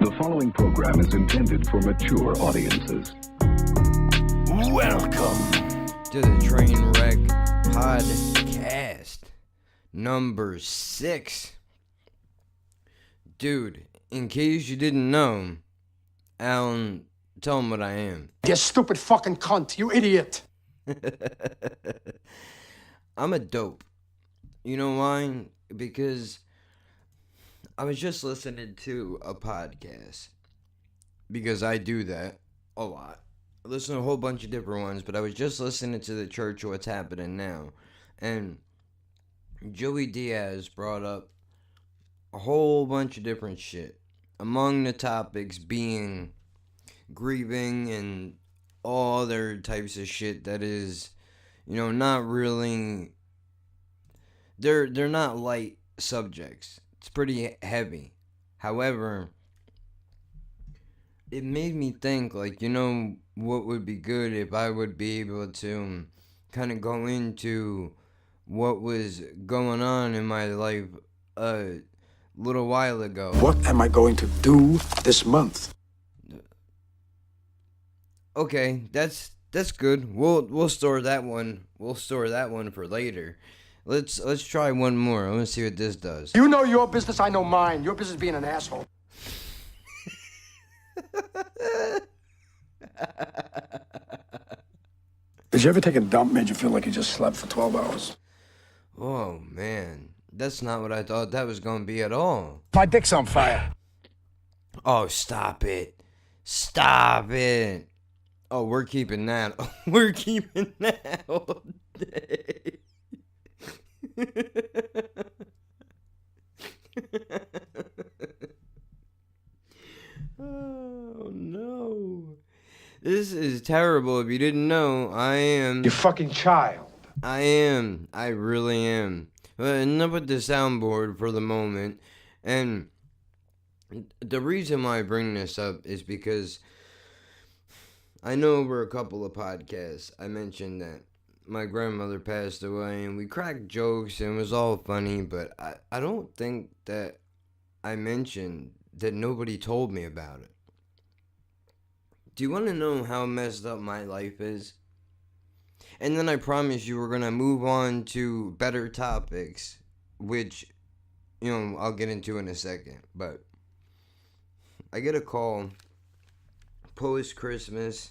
The following program is intended for mature audiences. Welcome to the Trainwreck podcast number 6. Dude, in case you didn't know, Alan, tell him what I am. You stupid fucking cunt, you idiot. I'm a dope. You know why? Because I was just listening to a podcast. Because I do that a lot. I listen to a whole bunch of different ones, but I was just listening to the Church of What's Happening Now. And Joey Diaz brought up a whole bunch of different shit. Among the topics being grieving and all other types of shit that is, not really, they're not light subjects. It's pretty heavy. However, it made me think, what would be good if I would be able to kind of go into what was going on in my life a little while ago. What am I going to do this month? Okay, that's good. We'll store that one. We'll store that one for later. Let's try one more. I want to see what this does. You know your business, I know mine. Your business being an asshole. Did you ever take a dump made you feel like you just slept for 12 hours? Oh, man. That's not what I thought that was going to be at all. My dick's on fire. Oh, stop it. Stop it. Oh, we're keeping that. We're keeping that all day. Oh, no. This is terrible. If you didn't know, I am... You fucking child. I am. I really am. But enough with the soundboard for the moment. And the reason why I bring this up is because I know over a couple of podcasts I mentioned that my grandmother passed away and we cracked jokes and it was all funny, but I don't think that I mentioned that nobody told me about it. Do you want to know how messed up my life is? And then I promise you we're going to move on to better topics, which, I'll get into in a second. But I get a call post-Christmas,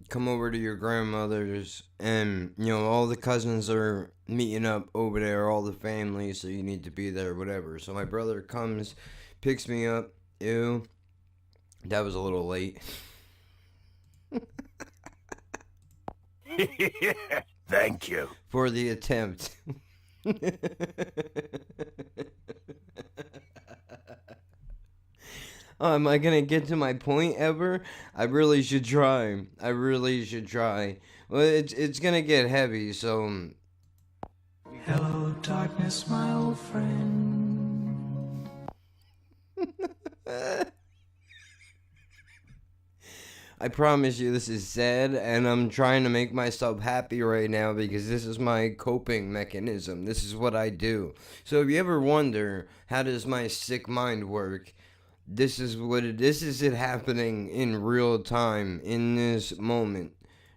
come over to your grandmother's and, all the cousins are meeting up over there, all the family, so you need to be there, whatever. So my brother comes, picks me up. Ew. That was a little late. Thank you. For the attempt. Oh, am I going to get to my point ever? I really should try. Well, it's going to get heavy, so... Hello, darkness, my old friend. I promise you this is sad, and I'm trying to make myself happy right now because this is my coping mechanism. This is what I do. So if you ever wonder, how does my sick mind work? This is it happening in real time, in this moment.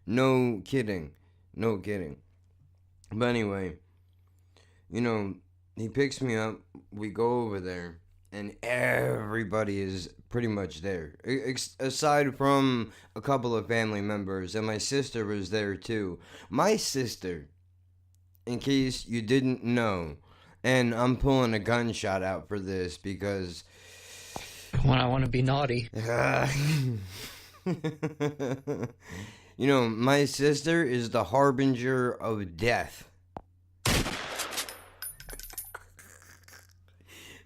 No kidding. But anyway, he picks me up, we go over there, and everybody is pretty much there. Aside from a couple of family members, and my sister was there too. My sister, in case you didn't know, and I'm pulling a gunshot out for this because... When I want to be naughty. My sister is the harbinger of death.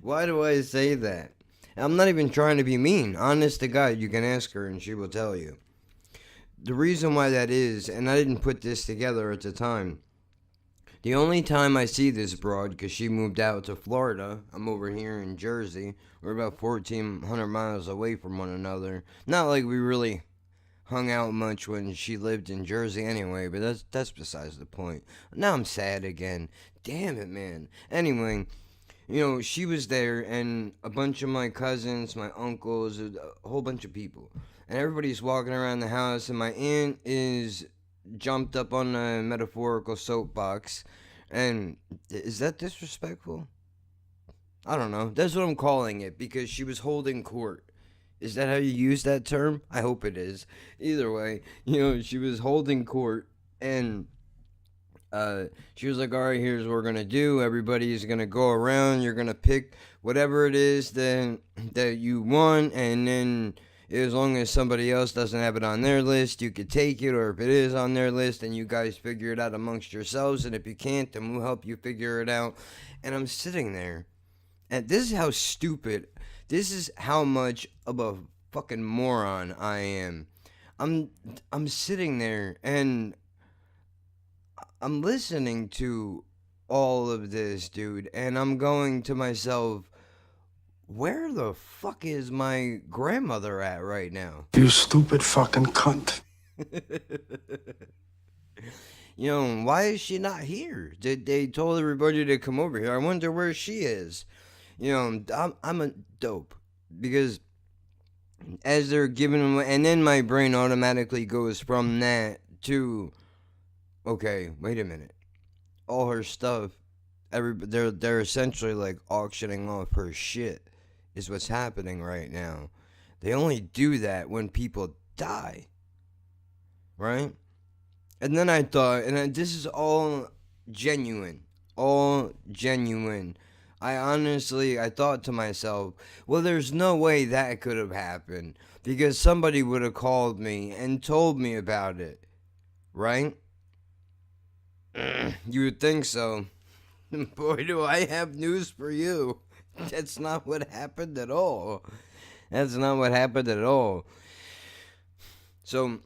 Why do I say that? I'm not even trying to be mean. Honest to God, you can ask her and she will tell you. The reason why that is, and I didn't put this together at the time, the only time I see this broad, because she moved out to Florida, I'm over here in Jersey, we're about 1,400 miles away from one another. Not like we really hung out much when she lived in Jersey anyway, but that's besides the point. Now I'm sad again. Damn it, man. Anyway, she was there, and a bunch of my cousins, my uncles, a whole bunch of people. And everybody's walking around the house, and my aunt is jumped up on a metaphorical soapbox. And is that disrespectful? I don't know. That's what I'm calling it, because she was holding court. Is that how you use that term? I hope it is. Either way, she was holding court, and she was like, all right, here's what we're going to do. Everybody's going to go around. You're going to pick whatever it is that you want, and then as long as somebody else doesn't have it on their list, you could take it, or if it is on their list, then you guys figure it out amongst yourselves, and if you can't, then we'll help you figure it out. And I'm sitting there, and this is how stupid, this is how much of a fucking moron I am. I'm sitting there, and I'm listening to all of this, dude, and I'm going to myself, where the fuck is my grandmother at right now? You stupid fucking cunt. Why is she not here? They told everybody to come over here. I wonder where she is. I'm a dope, because as they're giving them, and then my brain automatically goes from that to, okay, wait a minute. All her stuff, they're essentially like auctioning off her shit, is what's happening right now. They only do that when people die, right? And then I thought, this is all genuine. I thought to myself, well, there's no way that could have happened, because somebody would have called me and told me about it, right? You would think so. Boy, do I have news for you. That's not what happened at all. So,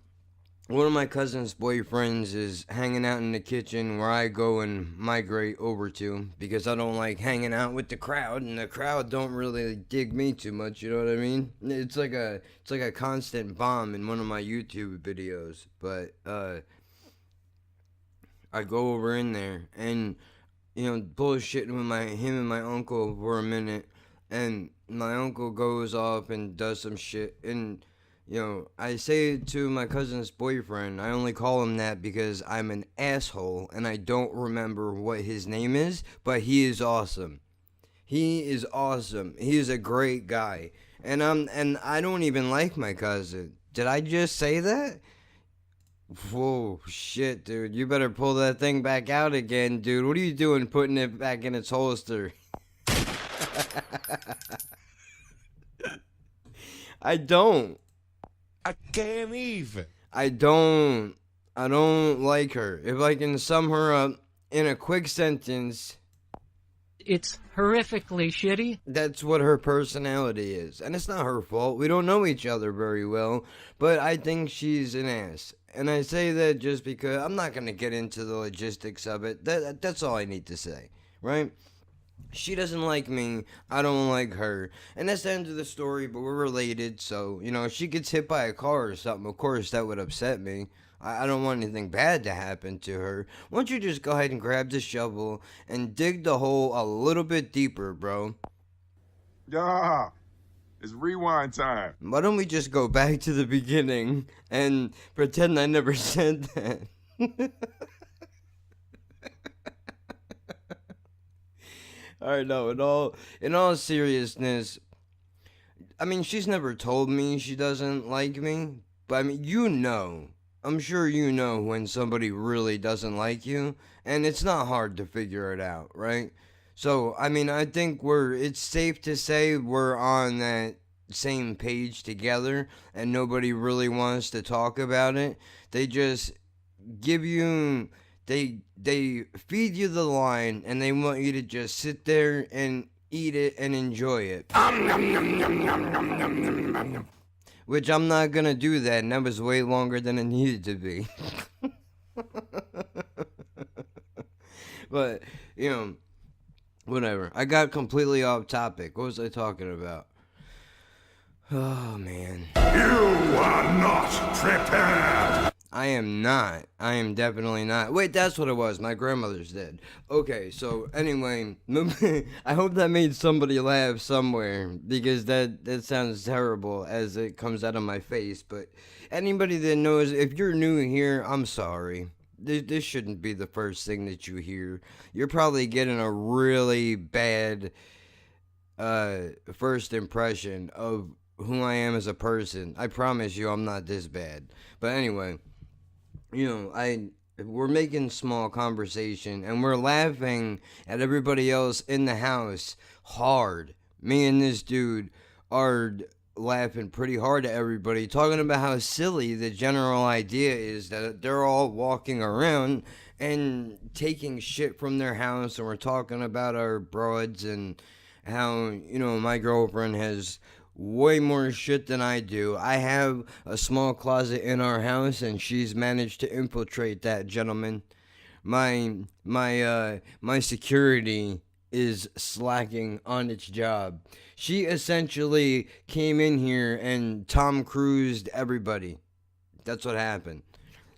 one of my cousin's boyfriends is hanging out in the kitchen where I go and migrate over to, because I don't like hanging out with the crowd, and the crowd don't really dig me too much, you know what I mean? It's like a constant bomb in one of my YouTube videos, but I go over in there and bullshitting with him and my uncle for a minute, and my uncle goes off and does some shit, and I say to my cousin's boyfriend, I only call him that because I'm an asshole and I don't remember what his name is, but he is awesome. He is a great guy. And I don't even like my cousin. Did I just say that? Whoa, shit, dude. You better pull that thing back out again, dude. What are you doing putting it back in its holster? I don't. I can't even. I don't like her. If I can sum her up in a quick sentence, It's horrifically shitty. that's what her personality is. And it's not her fault. We don't know each other very well, but I think she's an ass. And I say that just because I'm not going to get into the logistics of it. That's all I need to say, right? She doesn't like me, I don't like her, and that's the end of the story, but we're related, so, if she gets hit by a car or something, of course that would upset me. I don't want anything bad to happen to her. Why don't you just go ahead and grab the shovel and dig the hole a little bit deeper, bro? Yeah, it's rewind time. Why don't we just go back to the beginning and pretend I never said that? Alright, no, in all seriousness, I mean, she's never told me she doesn't like me, but I mean, I'm sure when somebody really doesn't like you, and it's not hard to figure it out, right? So, I mean, I think it's safe to say we're on that same page together, and nobody really wants to talk about it. They just give you... They feed you the line, and they want you to just sit there and eat it and enjoy it. Which I'm not gonna do that, and that was way longer than it needed to be. But, whatever. I got completely off topic. What was I talking about? Oh, man. You are not prepared. I am not. I am definitely not. Wait, that's what it was. My grandmother's dead. Okay, so anyway, I hope that made somebody laugh somewhere because that sounds terrible as it comes out of my face. But anybody that knows, if you're new here, I'm sorry. This shouldn't be the first thing that you hear. You're probably getting a really bad first impression of who I am as a person. I promise you I'm not this bad. But anyway, we're making small conversation and we're laughing at everybody else in the house hard. Me and this dude are laughing pretty hard at everybody, talking about how silly the general idea is that they're all walking around and taking shit from their house, and we're talking about our broads and how, my girlfriend has way more shit than I do. I have a small closet in our house, and she's managed to infiltrate that, gentlemen. My security is slacking on its job. She essentially came in here and Tom Cruised everybody. That's what happened.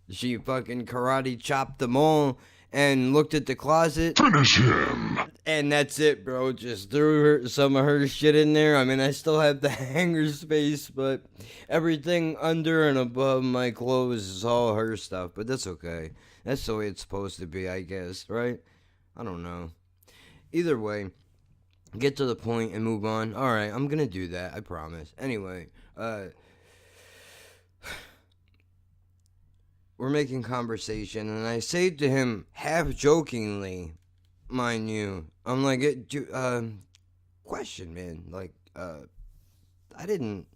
She fucking karate chopped them all and looked at the closet. Finish him! And that's it, bro. Just threw some of her shit in there. I mean, I still have the hanger space, but everything under and above my clothes is all her stuff. But that's okay. That's the way it's supposed to be, I guess, right? I don't know. Either way, get to the point and move on. Alright, I'm gonna do that, I promise. Anyway, we're making conversation, and I say to him, half jokingly, mind you, I'm like, question, man, like, I didn't,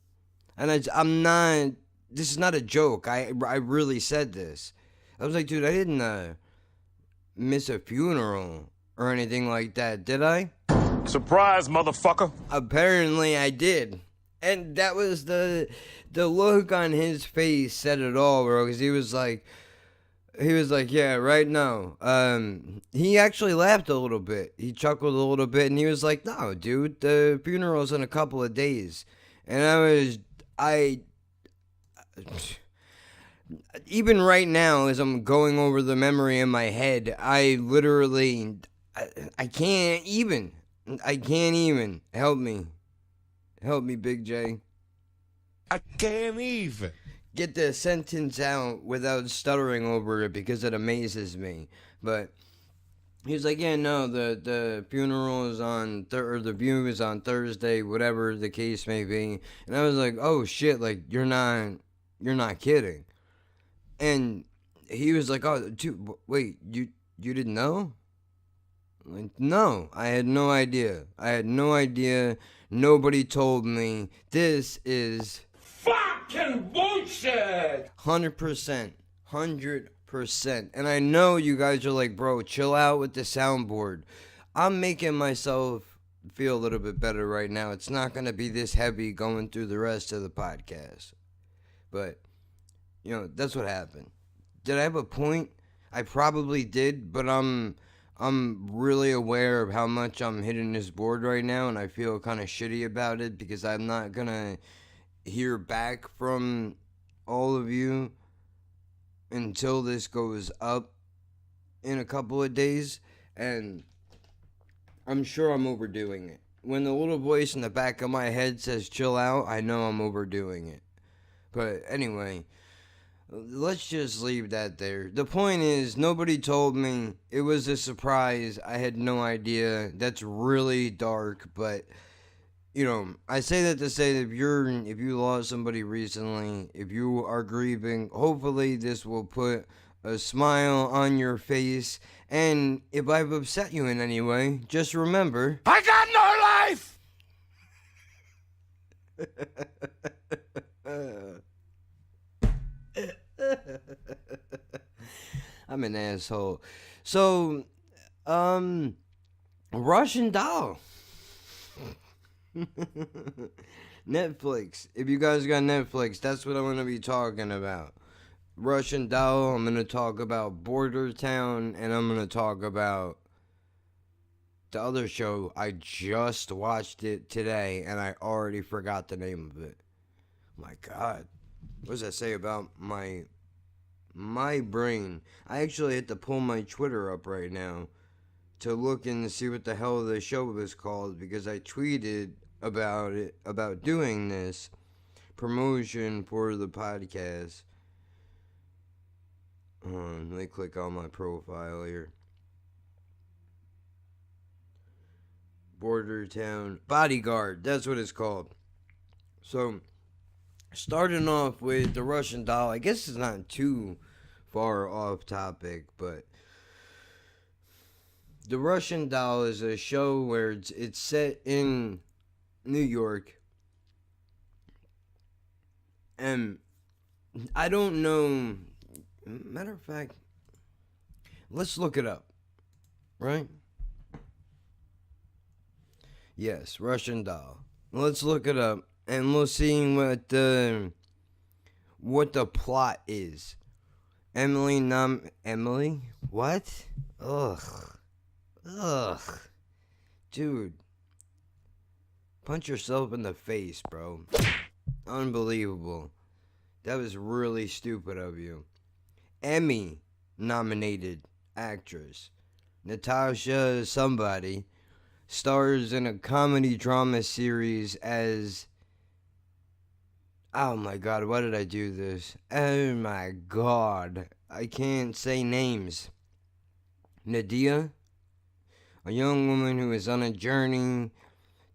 and I'm not, this is not a joke, I really said this. I was like, dude, I didn't, miss a funeral or anything like that, did I? Surprise, motherfucker. Apparently I did. And that was the look on his face said it all, bro, because he was like, yeah, right, no. He actually laughed a little bit. He chuckled a little bit, and he was like, no, dude, the funeral's in a couple of days. And even right now, as I'm going over the memory in my head, I literally, I can't even. Help me, Big J. I can't even. Get the sentence out without stuttering over it because it amazes me. But he was like, yeah, no, the funeral is on, or the view is on Thursday, whatever the case may be. And I was like, oh shit, like, you're not kidding. And he was like, oh, dude, wait, you didn't know? Like, no, I had no idea. Nobody told me. This is Fucking bullshit! 100%. And I know you guys are like, bro, chill out with the soundboard. I'm making myself feel a little bit better right now. It's not going to be this heavy going through the rest of the podcast. But, that's what happened. Did I have a point? I probably did, but I'm really aware of how much I'm hitting this board right now, and I feel kind of shitty about it because I'm not gonna hear back from all of you until this goes up in a couple of days, and I'm sure I'm overdoing it. When the little voice in the back of my head says chill out, I know I'm overdoing it. But anyway, let's just leave that there. The point is, nobody told me. It was a surprise. I had no idea. That's really dark, but I say that to say that if you lost somebody recently, if you are grieving, hopefully this will put a smile on your face. And if I've upset you in any way, just remember, I got no life. I'm an asshole. So, Russian Doll. Netflix. If you guys got Netflix, that's what I'm going to be talking about. Russian Doll. I'm going to talk about Border Town, and I'm going to talk about the other show. I just watched it today, and I already forgot the name of it. My God. What does that say about my my brain. I actually had to pull my Twitter up right now to look and see what the hell the show was called, because I tweeted about it, about doing this promotion for the podcast. Let me click on my profile here. Border Town Bodyguard, that's what it's called. So, starting off with the Russian doll, I guess it's not too far off topic, but the Russian Doll is a show where it's set in New York, and I don't know. Matter of fact, let's look it up, right? Yes, Russian Doll. Let's look it up, and we'll see what the plot is. Emily? What? Ugh. Dude. Punch yourself in the face, bro. Unbelievable. That was really stupid of you. Emmy nominated actress Natasha somebody stars in a comedy drama series as... Oh my god, why did I do this? Oh my god. I can't say names. Nadia? A young woman who is on a journey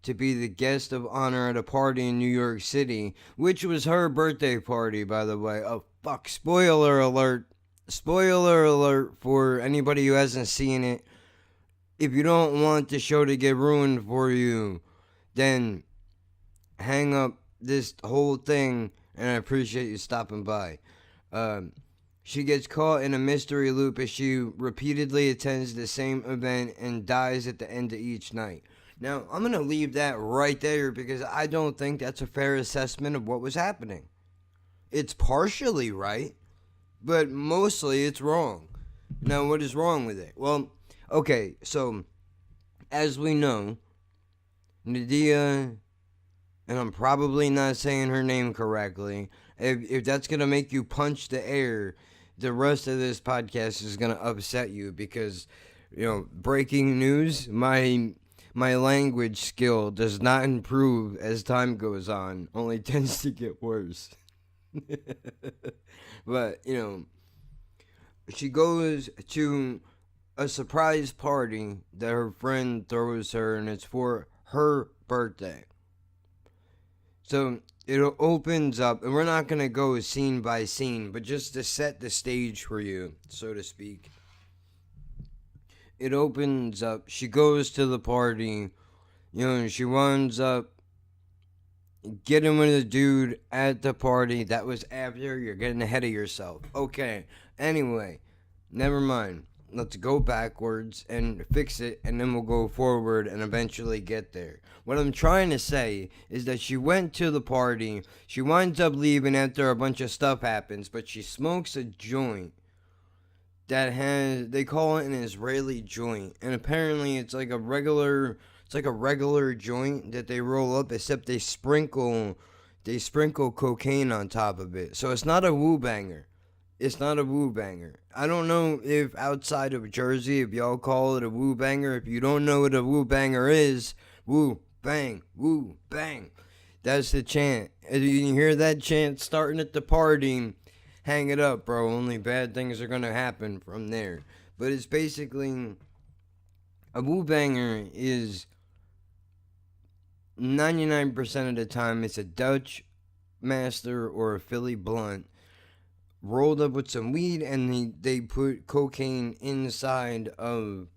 to be the guest of honor at a party in New York City, which was her birthday party, by the way. Oh, fuck. Spoiler alert. Spoiler alert for anybody who hasn't seen it. If you don't want the show to get ruined for you, then hang up this whole thing, and I appreciate you stopping by. She gets caught in a mystery loop as she repeatedly attends the same event and dies at the end of each night. Now, I'm going to leave that right there because I don't think that's a fair assessment of what was happening. It's partially right, but mostly it's wrong. Now, what is wrong with it? Well, okay, so as we know, Nadia, and I'm probably not saying her name correctly, if that's going to make you punch the air, the rest of this podcast is going to upset you because, breaking news, my language skill does not improve as time goes on, only tends to get worse. But, she goes to a surprise party that her friend throws her, and it's for her birthday. So it opens up, and we're not going to go scene by scene, but just to set the stage for you, so to speak. It opens up, she goes to the party, and she winds up getting with a dude at the party. That was after. You're getting ahead of yourself. Okay, anyway, never mind. Let's go backwards and fix it, and then we'll go forward and eventually get there. What I'm trying to say is that she went to the party. She winds up leaving after a bunch of stuff happens, but she smokes a joint that has, they call it an Israeli joint, and apparently it's like a regular joint that they roll up, except they sprinkle cocaine on top of it. So it's not a woo banger. It's not a woo banger. I don't know if outside of Jersey, if y'all call it a woo banger. If you don't know what a woo banger is, woo bang, woo bang. That's the chant. If you hear that chant starting at the party, hang it up, bro. Only bad things are gonna happen from there. But it's basically, a woo banger is 99% of the time it's a Dutch Master or a Philly Blunt rolled up with some weed, and they put cocaine inside of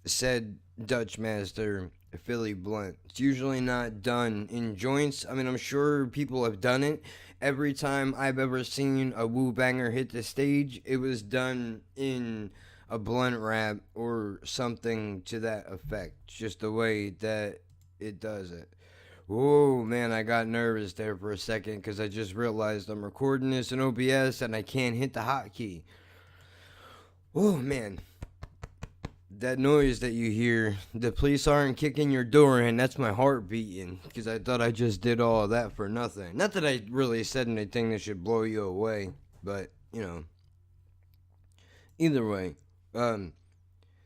said Dutch Master Philly Blunt. It's usually not done in joints. I mean, I'm sure people have done it. Every time I've ever seen a woo banger hit the stage, it was done in a blunt wrap or something to that effect. Just the way that it does it. Oh man, I got nervous there for a second because I just realized I'm recording this in OBS and I can't hit the hotkey. Oh man, that noise that you hear, the police aren't kicking your door in, that's my heart beating because I thought I just did all of that for nothing. Not that I really said anything that should blow you away, but Either way,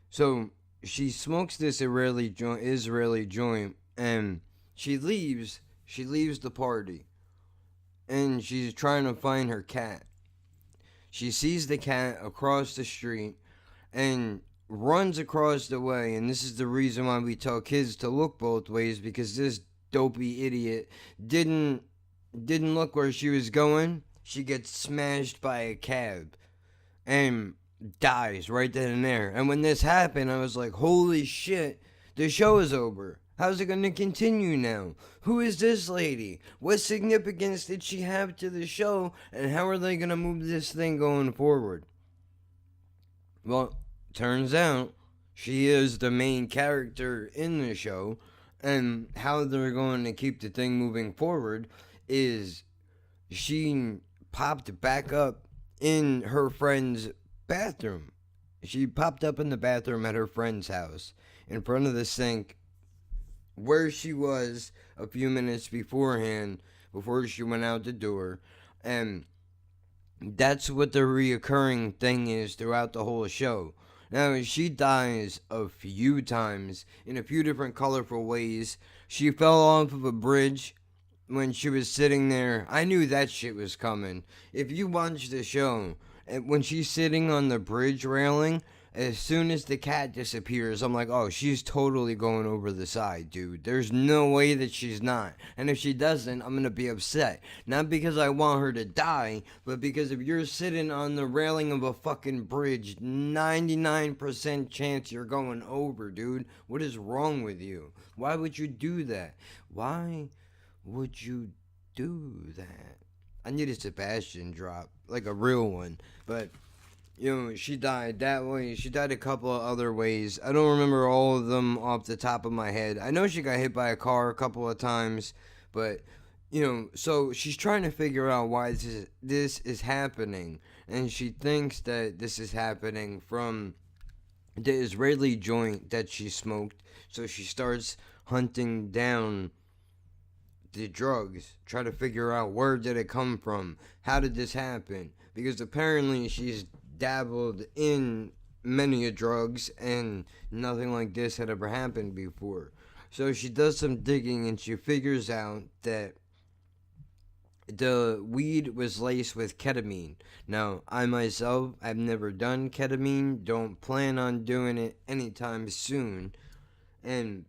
so she smokes this Israeli joint, and she leaves. She leaves the party, and she's trying to find her cat. She sees the cat across the street and runs across the way. And this is the reason why we tell kids to look both ways, because this dopey idiot didn't look where she was going. She gets smashed by a cab and dies right then and there. And when this happened, I was like, holy shit, the show is over. How's it going to continue now? Who is this lady? What significance did she have to the show? And how are they going to move this thing going forward? Well, turns out she is the main character in the show. And how they're going to keep the thing moving forward is she popped back up in her friend's bathroom. She popped up in the bathroom at her friend's house in front of the sink where she was a few minutes beforehand, before she went out the door. And that's what the reoccurring thing is throughout the whole show. Now, she dies a few times in a few different colorful ways. She fell off of a bridge when she was sitting there. I knew that shit was coming. If you watch the show, when she's sitting on the bridge railing, as soon as the cat disappears, I'm like, oh, she's totally going over the side, dude. There's no way that she's not. And if she doesn't, I'm going to be upset. Not because I want her to die, but because if you're sitting on the railing of a fucking bridge, 99% chance you're going over, dude. What is wrong with you? Why would you do that? Why would you do that? I need a Sebastian drop, like a real one. But she died that way. She died a couple of other ways. I don't remember all of them off the top of my head. I know she got hit by a car a couple of times, but so she's trying to figure out why this is happening, and she thinks that this is happening from the Israeli joint that she smoked. So she starts hunting down the drugs, try to figure out where did it come from, how did this happen, because apparently she's dabbled in many drugs and nothing like this had ever happened before. So she does some digging and she figures out that the weed was laced with ketamine. Now, I myself, I've never done ketamine, don't plan on doing it anytime soon. And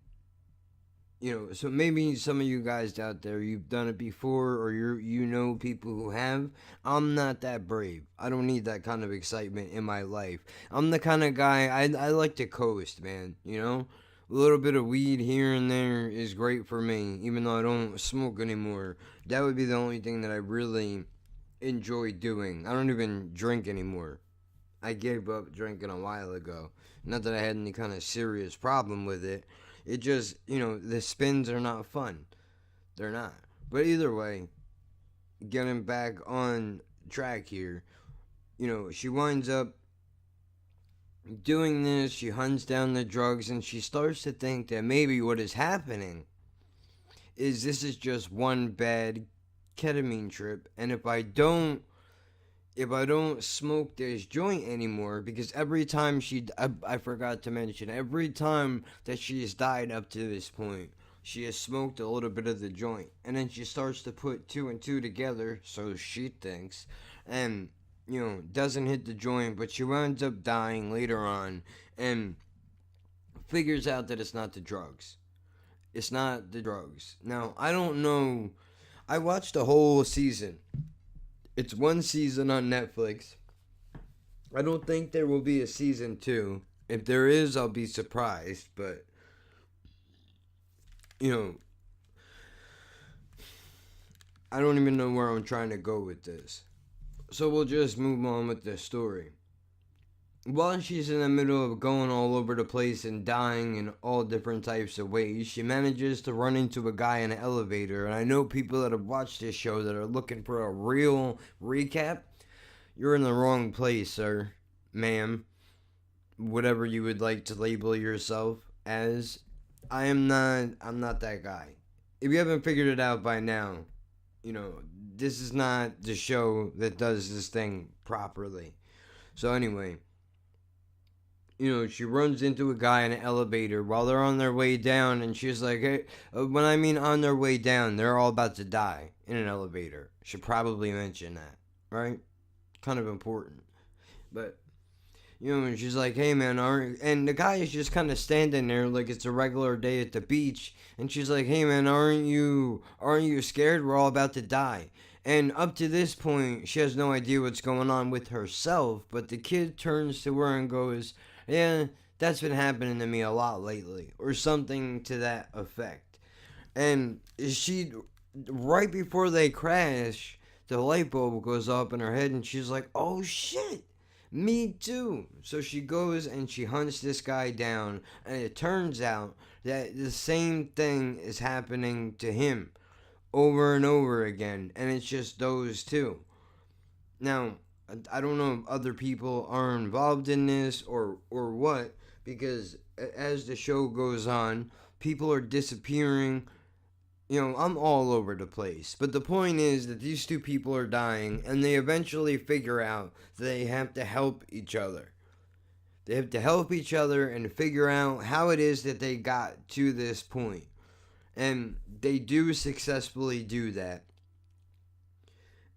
so maybe some of you guys out there, you've done it before, or you know people who have. I'm not that brave. I don't need that kind of excitement in my life. I'm the kind of guy, I like to coast, man, A little bit of weed here and there is great for me, even though I don't smoke anymore. That would be the only thing that I really enjoy doing. I don't even drink anymore. I gave up drinking a while ago. Not that I had any kind of serious problem with it. It just, the spins are not fun. They're not. But either way, getting back on track here, she winds up doing this. She hunts down the drugs, and she starts to think that maybe what is happening is this is just one bad ketamine trip. And if I don't smoke this joint anymore, because every time I forgot to mention, every time that she has died up to this point, she has smoked a little bit of the joint. And then she starts to put two and two together, so she thinks, and, doesn't hit the joint, but she winds up dying later on, and figures out that it's not the drugs. It's not the drugs. Now, I don't know. I watched the whole season. It's one season on Netflix. I don't think there will be a season 2. If there is, I'll be surprised. But, I don't even know where I'm trying to go with this. So we'll just move on with the story. While she's in the middle of going all over the place and dying in all different types of ways, she manages to run into a guy in an elevator. And I know people that have watched this show that are looking for a real recap. You're in the wrong place, sir, ma'am, whatever you would like to label yourself as. I'm not that guy. If you haven't figured it out by now, this is not the show that does this thing properly. So anyway, she runs into a guy in an elevator while they're on their way down, and she's like, hey, when I mean on their way down, they're all about to die in an elevator. Should probably mention that, right? Kind of important. But, and she's like, hey man, and the guy is just kind of standing there like it's a regular day at the beach, and she's like, hey man, aren't you scared? We're all about to die. And up to this point, she has no idea what's going on with herself, but the kid turns to her and goes, yeah, that's been happening to me a lot lately, or something to that effect. And right before they crash, the light bulb goes up in her head, and she's like, oh shit, me too. So she goes and she hunts this guy down, and it turns out that the same thing is happening to him over and over again, and it's just those two. Now, I don't know if other people are involved in this or what, because as the show goes on, people are disappearing. I'm all over the place. But the point is that these two people are dying, and they eventually figure out that they have to help each other. They have to help each other and figure out how it is that they got to this point. And they do successfully do that.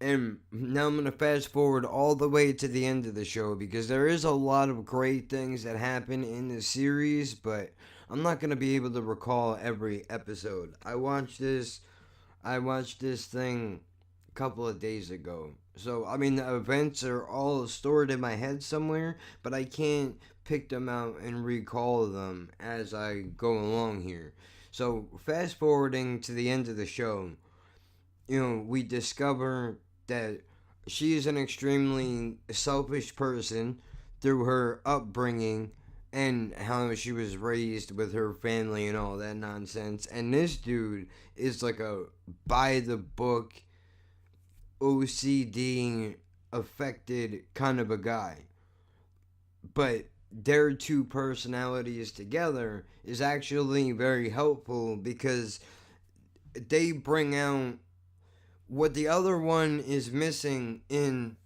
And now I'm going to fast forward all the way to the end of the show, because there is a lot of great things that happen in the series, but I'm not going to be able to recall every episode. I watched this thing a couple of days ago. So, I mean, the events are all stored in my head somewhere, but I can't pick them out and recall them as I go along here. So, fast forwarding to the end of the show, we discover that she is an extremely selfish person through her upbringing and how she was raised with her family and all that nonsense. And this dude is like a by-the-book, OCD affected kind of a guy. But their two personalities together is actually very helpful, because they bring out what the other one is missing in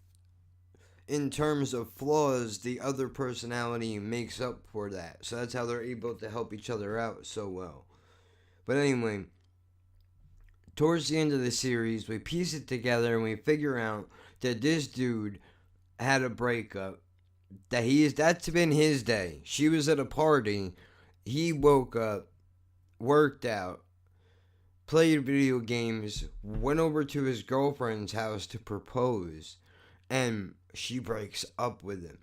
terms of flaws. The other personality makes up for that. So that's how they're able to help each other out so well. But anyway, towards the end of the series, we piece it together and we figure out that this dude had a breakup. That's been his day. She was at a party. He woke up, worked out, played video games, went over to his girlfriend's house to propose, and she breaks up with him.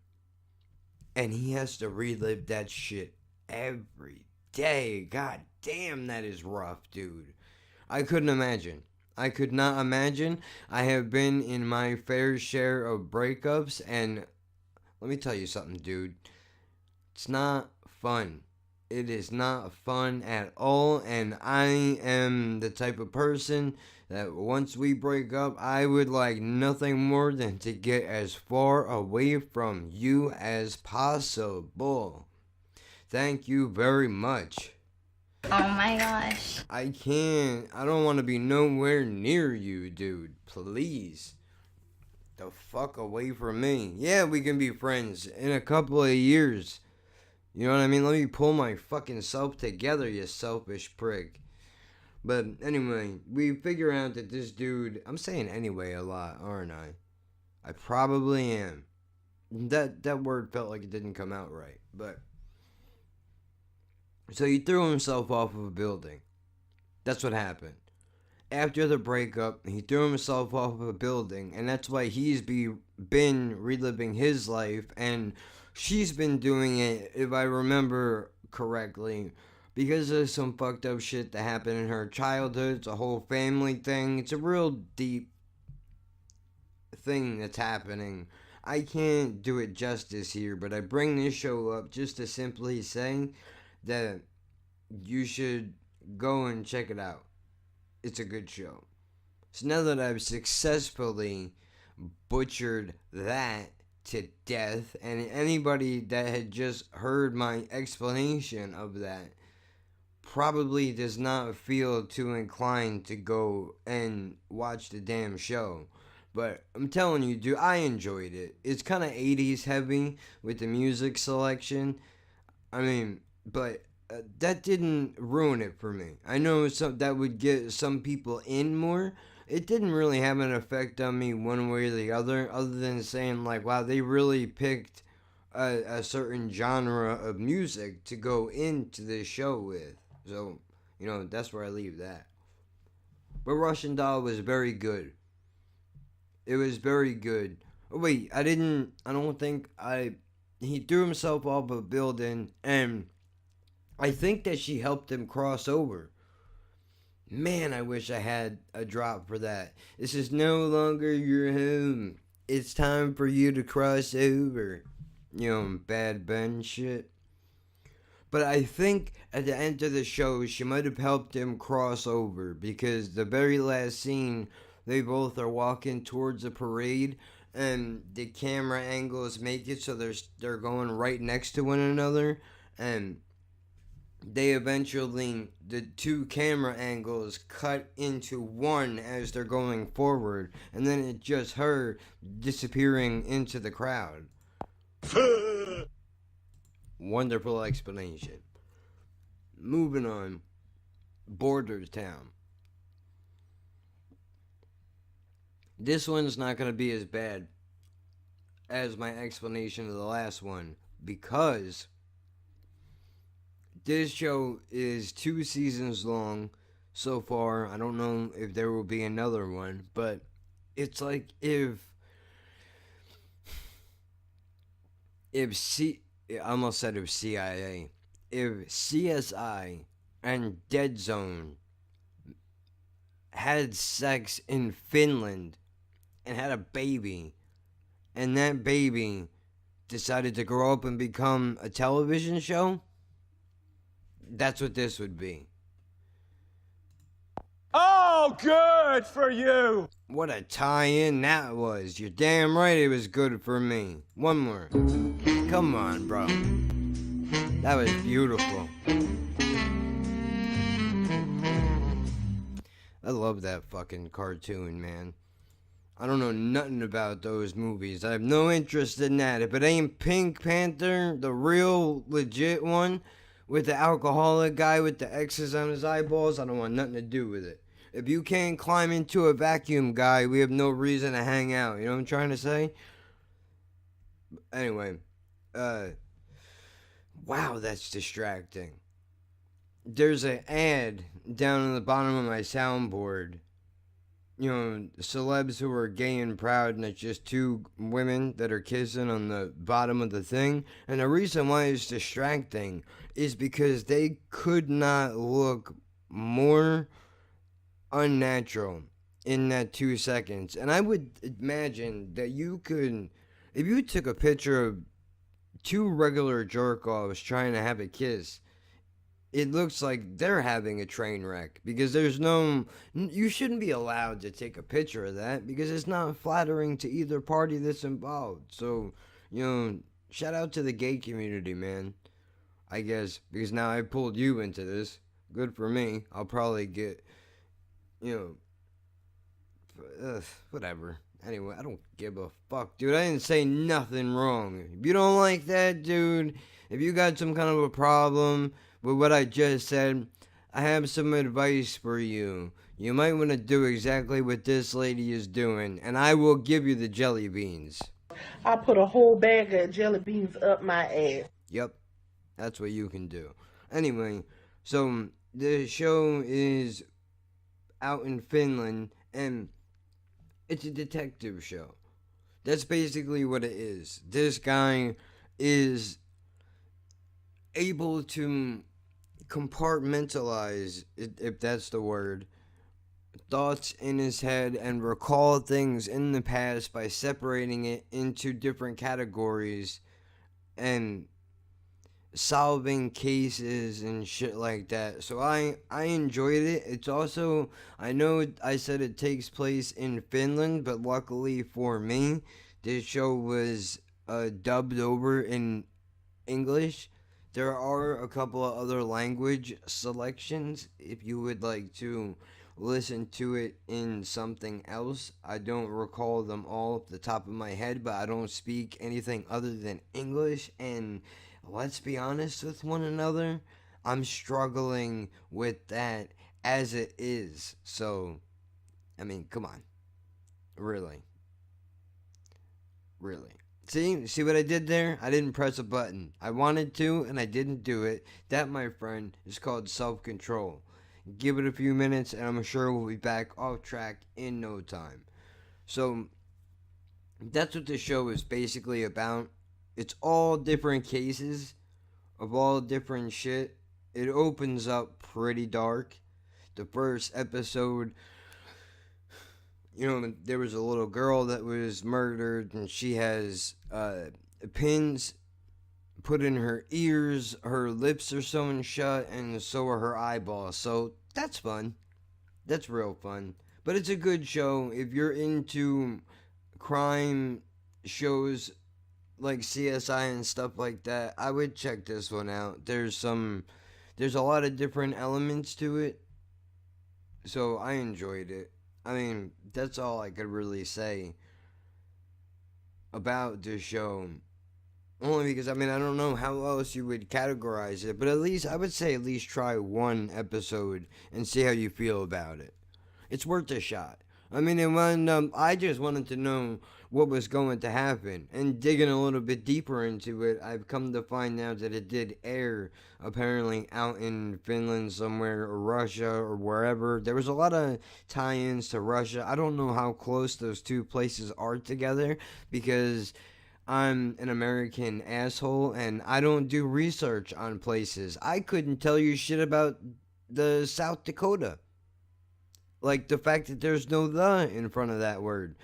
And he has to relive that shit every day. God damn, that is rough, dude. I couldn't imagine. I could not imagine. I have been in my fair share of breakups, and let me tell you something, dude. It's not fun. It is not fun at all, and I am the type of person that once we break up, I would like nothing more than to get as far away from you as possible. Thank you very much. Oh my gosh. I don't want to be nowhere near you, dude. Please. The fuck away from me. Yeah, we can be friends in a couple of years. You know what I mean? Let me pull my fucking self together, you selfish prick. But anyway, we figure out that this dude... I'm saying anyway a lot, aren't I? I probably am. That word felt like it didn't come out right, but... So he threw himself off of a building. That's what happened. After the breakup, he threw himself off of a building, and that's why he's been reliving his life, and she's been doing it, if I remember correctly, because of some fucked up shit that happened in her childhood. It's a whole family thing. It's a real deep thing that's happening. I can't do it justice here, but I bring this show up just to simply say that you should go and check it out. It's a good show. So now that I've successfully butchered that to death, and anybody that had just heard my explanation of that probably does not feel too inclined to go and watch the damn show. But I'm telling you, dude, I enjoyed it. It's kind of 80s heavy with the music selection. I mean, but that didn't ruin it for me. I know that would get some people in more. It didn't really have an effect on me one way or the other than saying, like, wow, they really picked a certain genre of music to go into this show with. So, that's where I leave that. But Russian Doll was very good. It was very good. Oh, wait, he threw himself off a building, and I think that she helped him cross over. Man, I wish I had a drop for that. This is no longer your home. It's time for you to cross over. Bad Ben shit. But I think at the end of the show, she might have helped him cross over, because the very last scene, they both are walking towards a parade, and the camera angles make it so they're going right next to one another, and they eventually, the two camera angles cut into one as they're going forward, and then it's just her disappearing into the crowd. Wonderful explanation. Moving on. Borders Town. This one's not going to be as bad as my explanation of the last one, because this show is 2 seasons long so far. I don't know if there will be another one, but it's like I almost said if CIA, if CSI and Dead Zone had sex in Finland and had a baby, and that baby decided to grow up and become a television show, that's what this would be. Oh, good for you! What a tie-in that was. You're damn right it was good for me. One more. Come on, bro. That was beautiful. I love that fucking cartoon, man. I don't know nothing about those movies. I have no interest in that. If it ain't Pink Panther, the real legit one, with the alcoholic guy with the X's on his eyeballs, I don't want nothing to do with it. If you can't climb into a vacuum, guy, we have no reason to hang out. You know what I'm trying to say? Anyway, wow, that's distracting. There's an ad down on the bottom of my soundboard. Celebs who are gay and proud, and it's just 2 women that are kissing on the bottom of the thing. And the reason why it's distracting is because they could not look more unnatural in that 2 seconds. And I would imagine that you could, if you took a picture of 2 regular jerk-offs trying to have a kiss, it looks like they're having a train wreck, because you shouldn't be allowed to take a picture of that, because it's not flattering to either party that's involved. So, shout out to the gay community, man. I guess, because now I pulled you into this. Good for me. I'll probably get, whatever. Anyway, I don't give a fuck, dude. I didn't say nothing wrong. If you don't like that, dude, if you got some kind of a problem with what I just said, I have some advice for you. You might want to do exactly what this lady is doing, and I will give you the jelly beans. I put a whole bag of jelly beans up my ass. Yep, that's what you can do. Anyway, so the show is out in Finland, and it's a detective show. That's basically what it is. This guy is able to compartmentalize, if that's the word, thoughts in his head and recall things in the past by separating it into different categories and solving cases and shit like that. So I enjoyed it. It's also, I know I said it takes place in Finland, but luckily for me, this show was dubbed over in English. There are a couple of other language selections if you would like to listened to it in something else. I don't recall them all off the top of my head, but I don't speak anything other than English. And let's be honest with one another, I'm struggling with that as it is. So, I mean, come on. Really. Really. See what I did there? I didn't press a button. I wanted to, and I didn't do it. That, my friend, is called self-control. Give it a few minutes, and I'm sure we'll be back off track in no time. So, that's what this show is basically about. It's all different cases of all different shit. It opens up pretty dark. The first episode, there was a little girl that was murdered, and she has pins put in her ears, her lips are sewn shut, and so are her eyeballs. So that's fun. That's real fun. But it's a good show. If you're into crime shows like CSI and stuff like that, I would check this one out. There's a lot of different elements to it, so I enjoyed it. I mean, that's all I could really say about this show. Only because, I don't know how else you would categorize it, but I would say at least try one episode and see how you feel about it. It's worth a shot. And when I just wanted to know what was going to happen, and digging a little bit deeper into it, I've come to find out that it did air apparently out in Finland somewhere, or Russia, or wherever. There was a lot of tie-ins to Russia. I don't know how close those two places are together, because I'm an American asshole and I don't do research on places. I couldn't tell you shit about the South Dakota. Like the fact that there's no "the" in front of that word.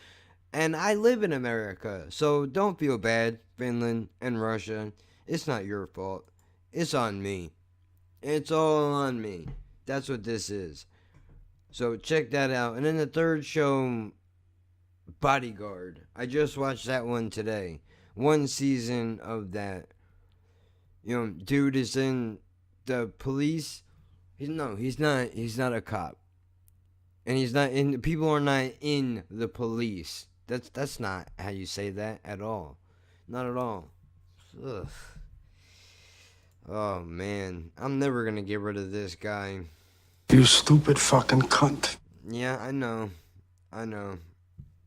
And I live in America, so don't feel bad, Finland and Russia. It's not your fault. It's on me. It's all on me. That's what this is. So check that out. And then the third show, Bodyguard. I just watched that one today. One season of that. Dude is in the police. He's not a cop. And he's not in. People are not in the police. That's not how you say that at all. Not at all. Ugh. Oh man, I'm never gonna get rid of this guy. You stupid fucking cunt. Yeah, I know.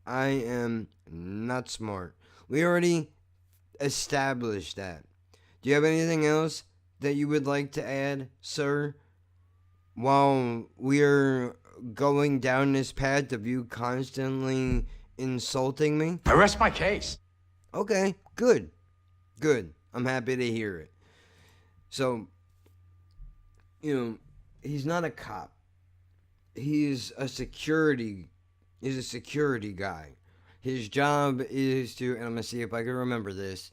I am not smart. We already established that. Do you have anything else that you would like to add, sir? While we're going down this path of you constantly insulting me? I rest my case. Okay, good. I'm happy to hear it. So, he's not a cop. He's a security guy. His job is to, and I'm going to see if I can remember this,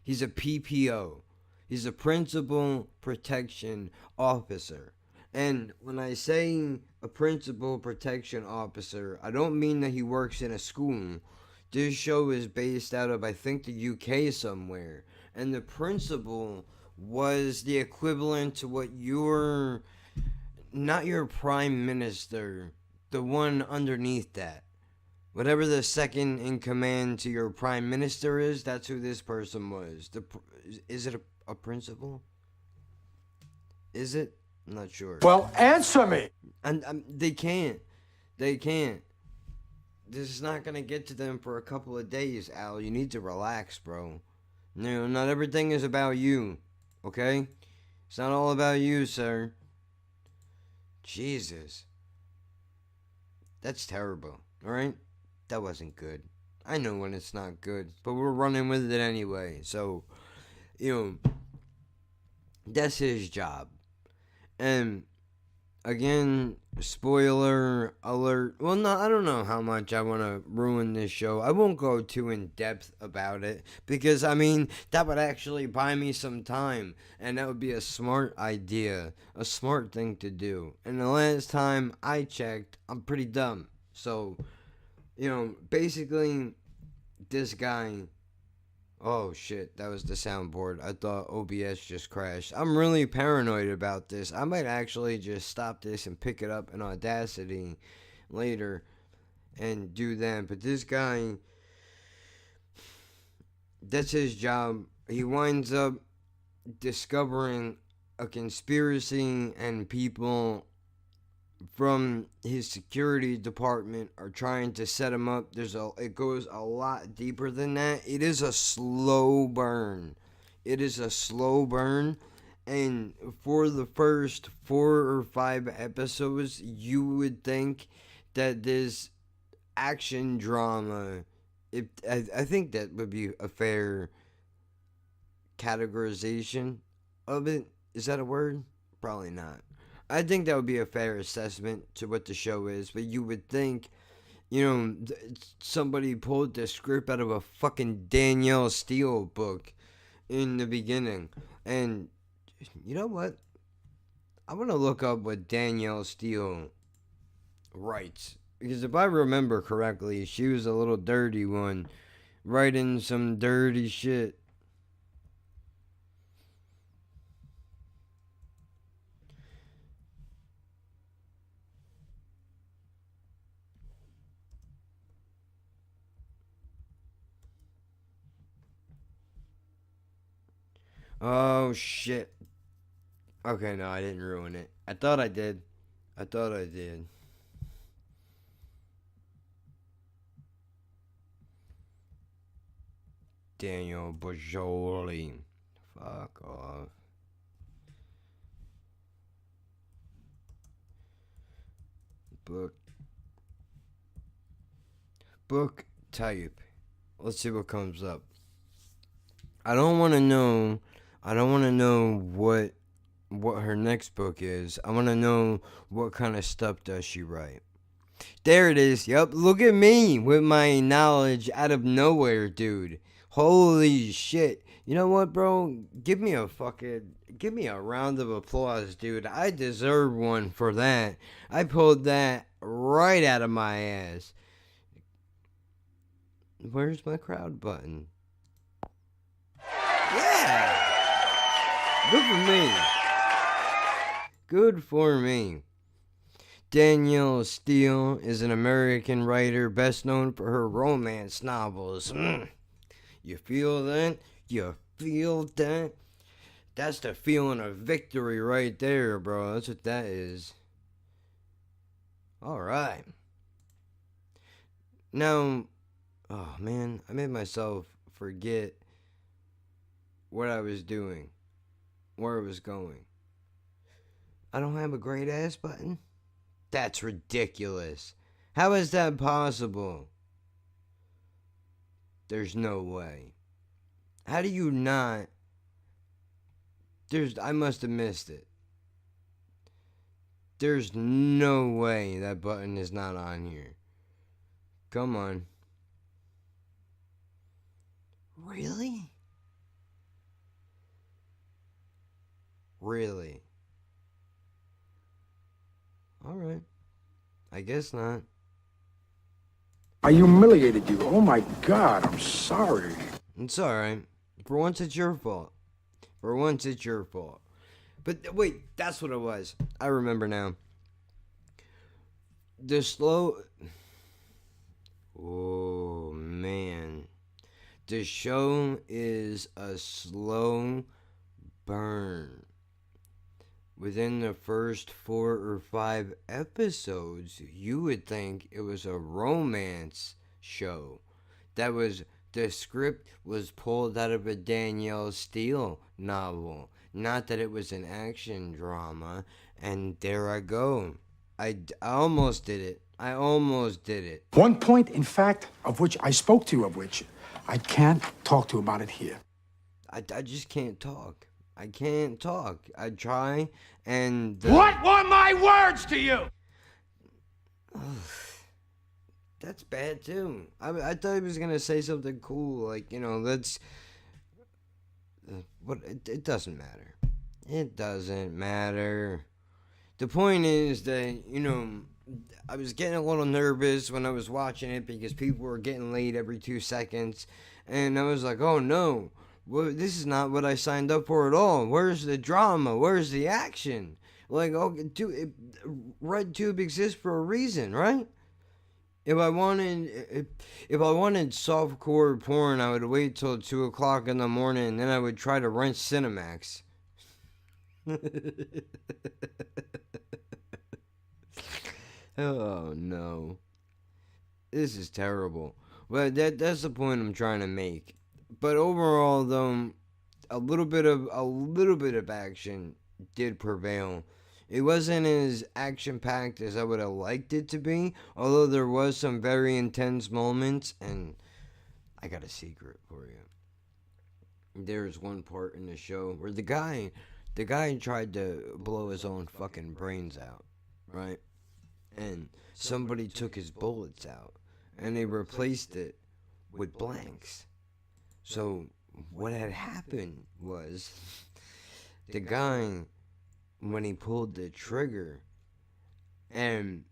he's a PPO. He's a Principal Protection Officer. And when I say a Principal Protection Officer, I don't mean that he works in a school. This show is based out of, I think, the UK somewhere. And the principal was the equivalent to what not your prime minister, the one underneath that. Whatever the second in command to your prime minister is, that's who this person was. Is it a principal? Is it? I'm not sure. Well, answer me. And they can't. This is not going to get to them for a couple of days, Al. You need to relax, bro. No, not everything is about you, okay? It's not all about you, sir. Jesus. That's terrible, alright? That wasn't good. I know when it's not good, but we're running with it anyway. So, that's his job. And again, spoiler alert. Well, no, I don't know how much I want to ruin this show. I won't go too in depth about it because, that would actually buy me some time. And that would be a smart idea, a smart thing to do. And the last time I checked, I'm pretty dumb. So, basically, this guy, Oh shit, that was the soundboard. I thought OBS just crashed. I'm really paranoid about this. I might actually just stop this and pick it up in Audacity later and do that. But this guy, that's his job. He winds up discovering a conspiracy, and people from his security department are trying to set him up. It goes a lot deeper than that. It is a slow burn. And for the first 4 or 5 episodes, you would think that this action drama, I think that would be a fair categorization of it. Is that a word? Probably not. I think that would be a fair assessment to what the show is, but you would think, somebody pulled the script out of a fucking Danielle Steele book in the beginning. And you know what? I want to look up what Danielle Steele writes. Because if I remember correctly, she was a little dirty one, writing some dirty shit. Oh, shit. Okay, no, I didn't ruin it. I thought I did. Daniel Bajoli. Fuck off. Book type. Let's see what comes up. I don't want to know what her next book is. I want to know what kind of stuff does she write. There it is. Yep, look at me with my knowledge out of nowhere, dude. Holy shit. You know what, bro? Give me a round of applause, dude. I deserve one for that. I pulled that right out of my ass. Where's my crowd button? Yeah! Good for me. Danielle Steele is an American writer best known for her romance novels. You feel that? That's the feeling of victory right there, bro. That's what that is. Alright. Now, oh man, I made myself forget what I was doing, where I was going. I don't have a great ass button? That's ridiculous. How is that possible? There's no way. How do you not? I must have missed it. There's no way that button is not on here. Come on. Really? Really? Alright. I guess not. I humiliated you. Oh my God, I'm sorry. It's alright. For once it's your fault. But wait, that's what it was. I remember now. Oh man. The show is a slow burn. Within the first 4 or 5 episodes, you would think it was a romance show. The script was pulled out of a Danielle Steele novel. Not that it was an action drama. And there I go. I almost did it. One point, in fact, of which I spoke to you, of which I can't talk to you about it here. I just can't talk. I try, and... What were my words to you? That's bad, too. I thought he was going to say something cool, like, let's... It doesn't matter. The point is that, I was getting a little nervous when I was watching it because people were getting laid every 2 seconds. And I was like, oh no, well, this is not what I signed up for at all. Where's the drama? Where's the action? Like, RedTube exists for a reason, right? If I wanted softcore porn, I would wait till 2 o'clock in the morning, and then I would try to rent Cinemax. Oh no, this is terrible. But that's the point I'm trying to make. But overall, though, a little bit of action did prevail. It wasn't as action-packed as I would have liked it to be, although there was some very intense moments, and I got a secret for you. There's one part in the show where the guy tried to blow his own fucking brains out, right? And somebody took his bullets out, and they replaced it with blanks. So what had happened was the guy, when he pulled the trigger and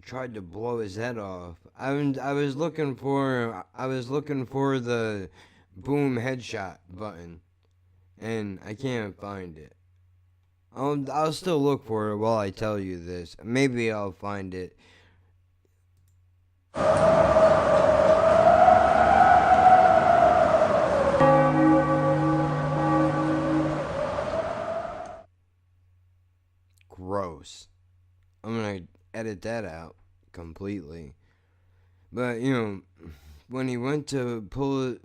tried to blow his head off, I was looking for the boom headshot button, and I can't find it. I'll still look for it while I tell you this. Maybe I'll find it. Gross. I'm gonna edit that out completely. But when he went to blow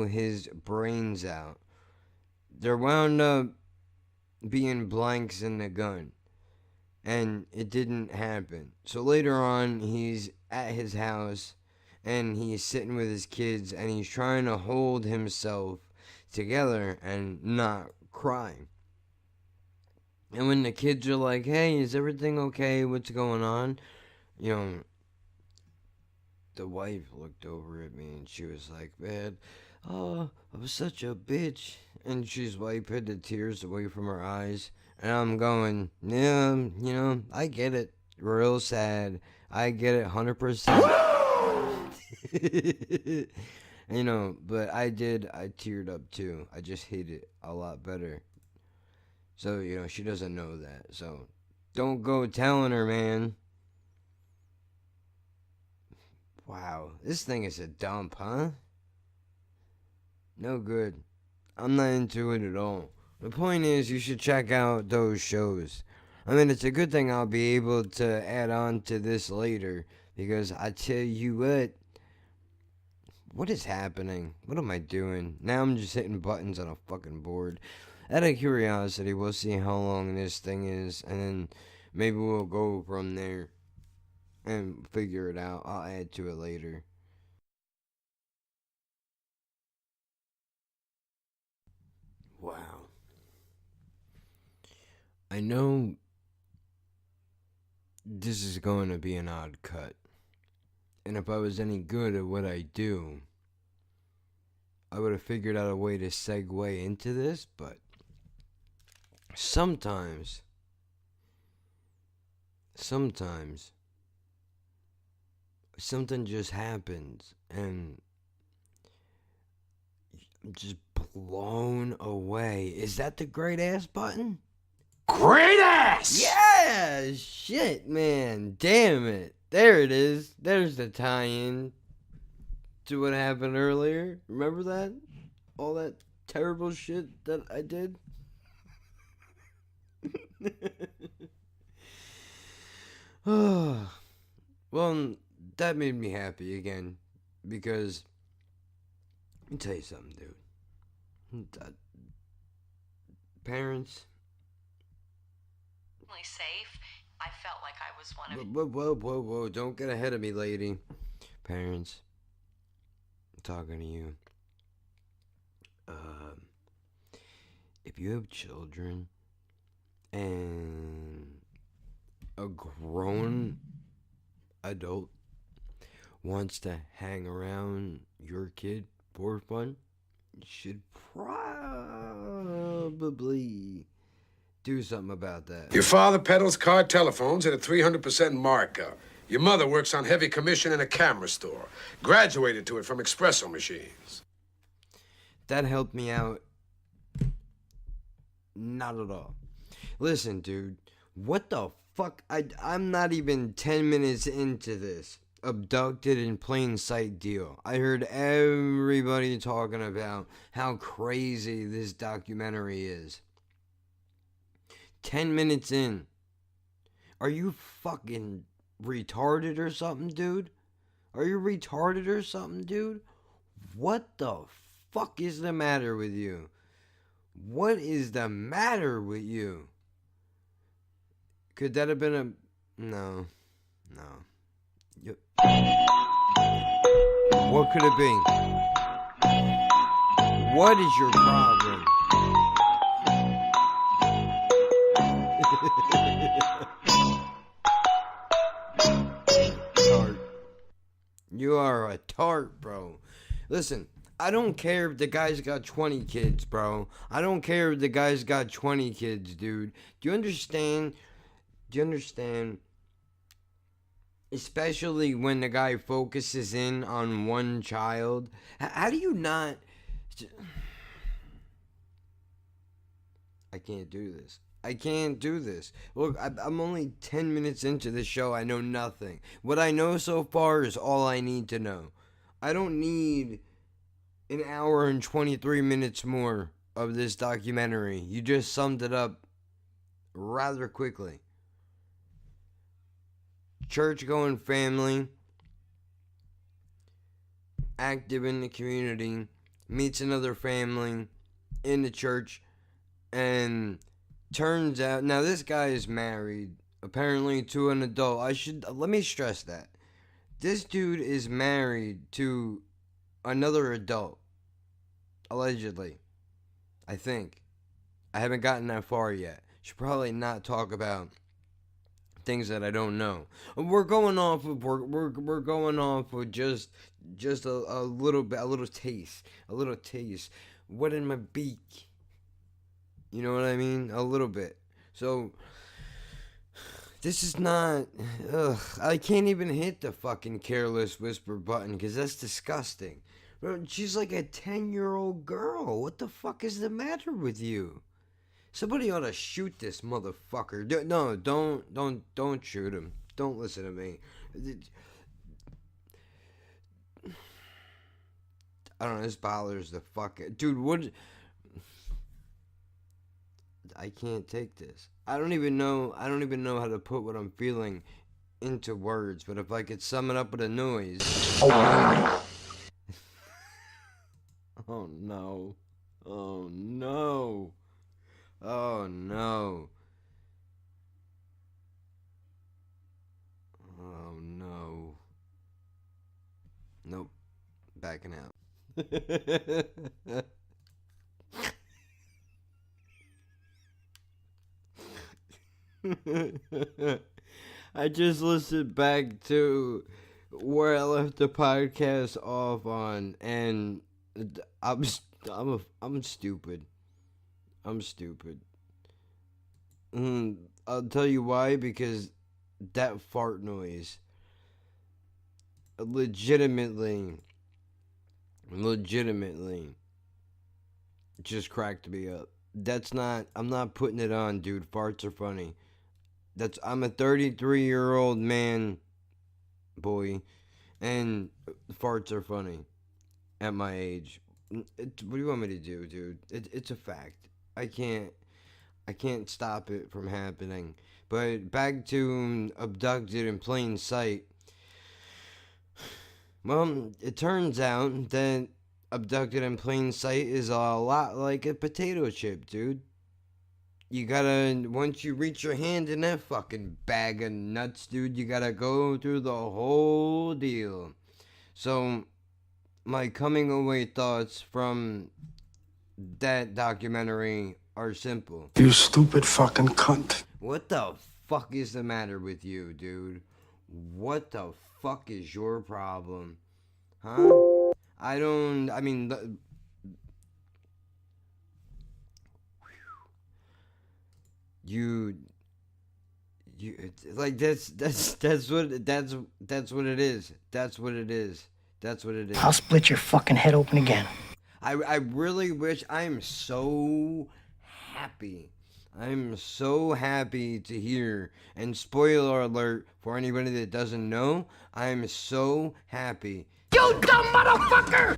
his brains out, there wound up being blanks in the gun, and it didn't happen. So later on, he's at his house, and he's sitting with his kids, and he's trying to hold himself together and not cry. And when the kids are like, hey, is everything okay? What's going on? The wife looked over at me, and she was like, man, oh, I was such a bitch. And she's wiping the tears away from her eyes. And I'm going, yeah, I get it. Real sad. I get it 100%. But I teared up too. I just hit it a lot better. So, she doesn't know that. So, don't go telling her, man. Wow, this thing is a dump, huh? No good. I'm not into it at all. The point is, you should check out those shows. I mean, it's a good thing I'll be able to add on to this later, because I tell you what is happening? What am I doing? Now I'm just hitting buttons on a fucking board. Out of curiosity, we'll see how long this thing is, and then maybe we'll go from there and figure it out. I'll add to it later. Wow. I know this is going to be an odd cut. And if I was any good at what I do, I would have figured out a way to segue into this, but sometimes something just happens, and I'm just blown away. Is that the great ass button? Great ass! Yeah! Shit, man. Damn it. There it is. There's the tie-in to what happened earlier. Remember that? All that terrible shit that I did? Well, that made me happy again, because let me tell you something, dude. Parents, safe. I felt like I was one of whoa, don't get ahead of me, lady. Parents, I'm talking to you. If you have children and a grown adult wants to hang around your kid for fun, you should probably do something about that. Your father peddles car telephones at a 300% markup. Your mother works on heavy commission in a camera store. Graduated to it from espresso machines. That helped me out. Not at all. Listen, dude. What the fuck? I'm not even 10 minutes into this abducted in plain sight deal. I heard everybody talking about how crazy this documentary is. 10 minutes in. Are you fucking retarded or something, dude? Are you retarded or something, dude? What the fuck is the matter with you? What is the matter with you? Could that have been a... No. What could it be? What is your problem? Tart. You are a tart, bro. Listen, I don't care if the guy's got 20 kids, bro. I don't care if the guy's got 20 kids, dude. Do you understand? Especially when the guy focuses in on one child. How do you not... I can't do this. Look, I'm only 10 minutes into the show. I know nothing. What I know so far is all I need to know. I don't need an hour and 23 minutes more of this documentary. You just summed it up rather quickly. Church-going family, active in the community, meets another family in the church, and turns out, now this guy is married, apparently to an adult. Let me stress that. This dude is married to another adult, allegedly. I think. I haven't gotten that far yet. Should probably not talk about things that I don't know. We're going off of just a little bit, a little taste. What in my beak? You know what I mean? A little bit. So this is not. I can't even hit the fucking careless whisper button because that's disgusting. Bro, she's like a 10-year-old girl. What the fuck is the matter with you? Somebody ought to shoot this motherfucker. No, don't shoot him. Don't listen to me. I don't know, this bothers the fuck. Dude, what? I can't take this. I don't even know how to put what I'm feeling into words, but if I could sum it up with a noise. Oh no. Oh no. Oh no. Oh no. Nope. Backing out. I just listened back to where I left the podcast off on, and I'm stupid. I'm stupid. I'll tell you why, because that fart noise legitimately just cracked me up. I'm not putting it on, dude. Farts are funny. I'm a 33-year-old man, boy, and farts are funny at my age. What do you want me to do, dude? It's a fact. I can't stop it from happening. But back to abducted in plain sight. Well, it turns out that abducted in plain sight is a lot like a potato chip, dude. You gotta, once you reach your hand in that fucking bag of nuts, dude, you gotta go through the whole deal. So, my coming away thoughts from that documentary are simple. You stupid fucking cunt. What the fuck is the matter with you, dude? What the fuck is your problem? Huh? Like that's what it is. That's what it is. That's what it is. I'll split your fucking head open again. I really wish. I'm so happy. I'm so happy to hear. And spoiler alert for anybody that doesn't know, I'm so happy. You dumb motherfucker!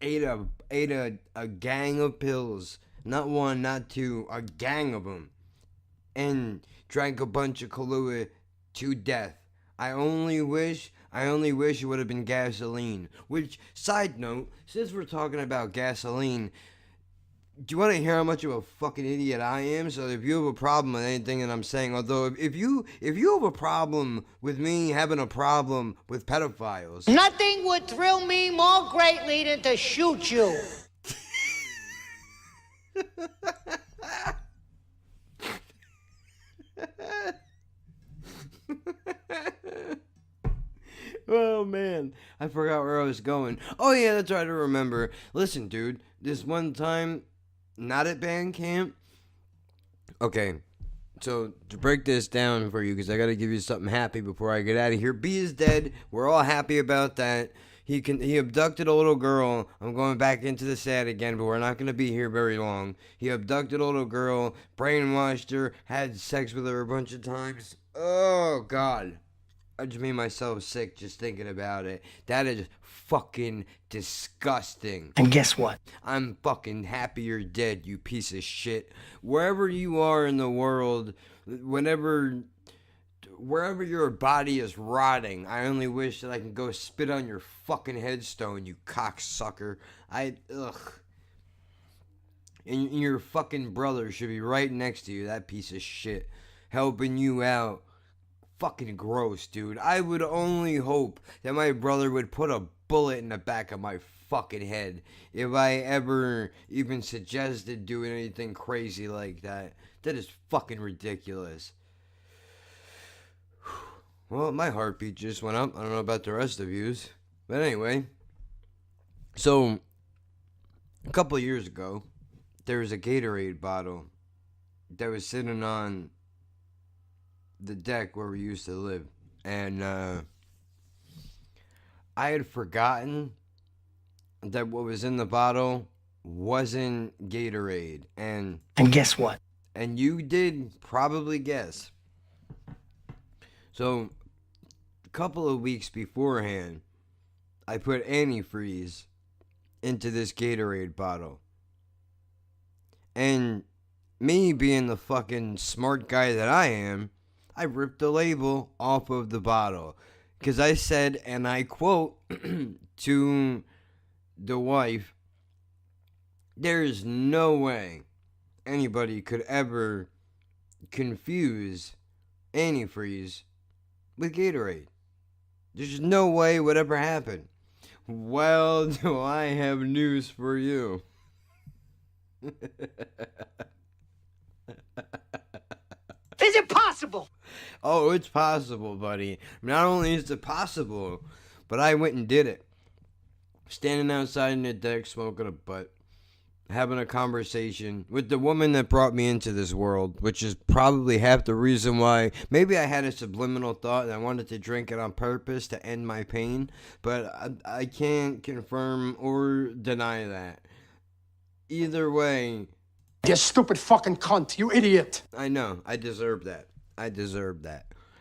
Ate a gang of pills. Not one, not two, a gang of them. And drank a bunch of Kahlua to death. I only wish it would have been gasoline. Which, side note, since we're talking about gasoline, do you want to hear how much of a fucking idiot I am? So if you have a problem with anything that I'm saying, although if you have a problem with me having a problem with pedophiles, nothing would thrill me more greatly than to shoot you. Oh man, I forgot where I was going. Oh yeah, that's right, I remember. Listen, dude, this one time, not at band camp. Okay, so to break this down for you, because I gotta give you something happy before I get out of here. B is dead. We're all happy about that. He abducted a little girl. I'm going back into the sad again, but we're not gonna be here very long. He abducted a little girl, brainwashed her, had sex with her a bunch of times. Oh God. I just made myself sick just thinking about it. That is fucking disgusting. And guess what? I'm fucking happy you're dead, you piece of shit. Wherever you are in the world, wherever your body is rotting, I only wish that I can go spit on your fucking headstone, you cocksucker. Ugh. And your fucking brother should be right next to you, that piece of shit, helping you out. Fucking gross, dude. I would only hope that my brother would put a bullet in the back of my fucking head if I ever even suggested doing anything crazy like that. That is fucking ridiculous. Well, my heartbeat just went up. I don't know about the rest of yous. But anyway. So, a couple of years ago, there was a Gatorade bottle that was sitting on the deck where we used to live, and I had forgotten that what was in the bottle wasn't Gatorade, and guess what? And you did probably guess. So a couple of weeks beforehand, I put antifreeze into this Gatorade bottle, and me being the fucking smart guy that I am, I ripped the label off of the bottle. Because I said, and I quote to the wife, there's no way anybody could ever confuse antifreeze with Gatorade. There's no way it would ever happen. Well, do I have news for you. Is it possible? Oh, it's possible, buddy. Not only is it possible, but I went and did it. Standing outside in the deck, smoking a butt, having a conversation with the woman that brought me into this world, which is probably half the reason why. Maybe I had a subliminal thought and I wanted to drink it on purpose to end my pain, but I can't confirm or deny that. Either way, you stupid fucking cunt, you idiot. I know, I deserve that.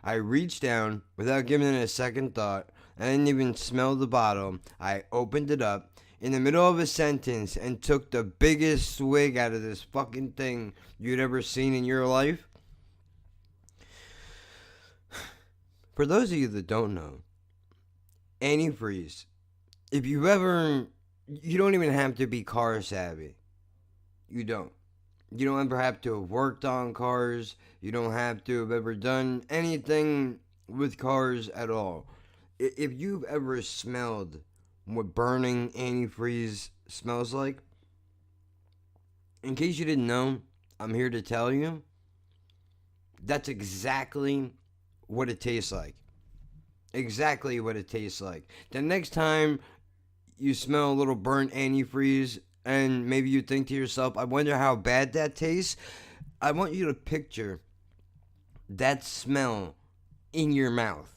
I reached down without giving it a second thought. I didn't even smell the bottle. I opened it up in the middle of a sentence and took the biggest swig out of this fucking thing you'd ever seen in your life. For those of you that don't know, antifreeze, if you ever, you don't even have to be car savvy. You don't. You don't ever have to have worked on cars. You don't have to have ever done anything with cars at all. If you've ever smelled what burning antifreeze smells like, in case you didn't know, I'm here to tell you, that's exactly what it tastes like. Exactly what it tastes like. The next time you smell a little burnt antifreeze, and maybe you think to yourself, I wonder how bad that tastes. I want you to picture that smell in your mouth.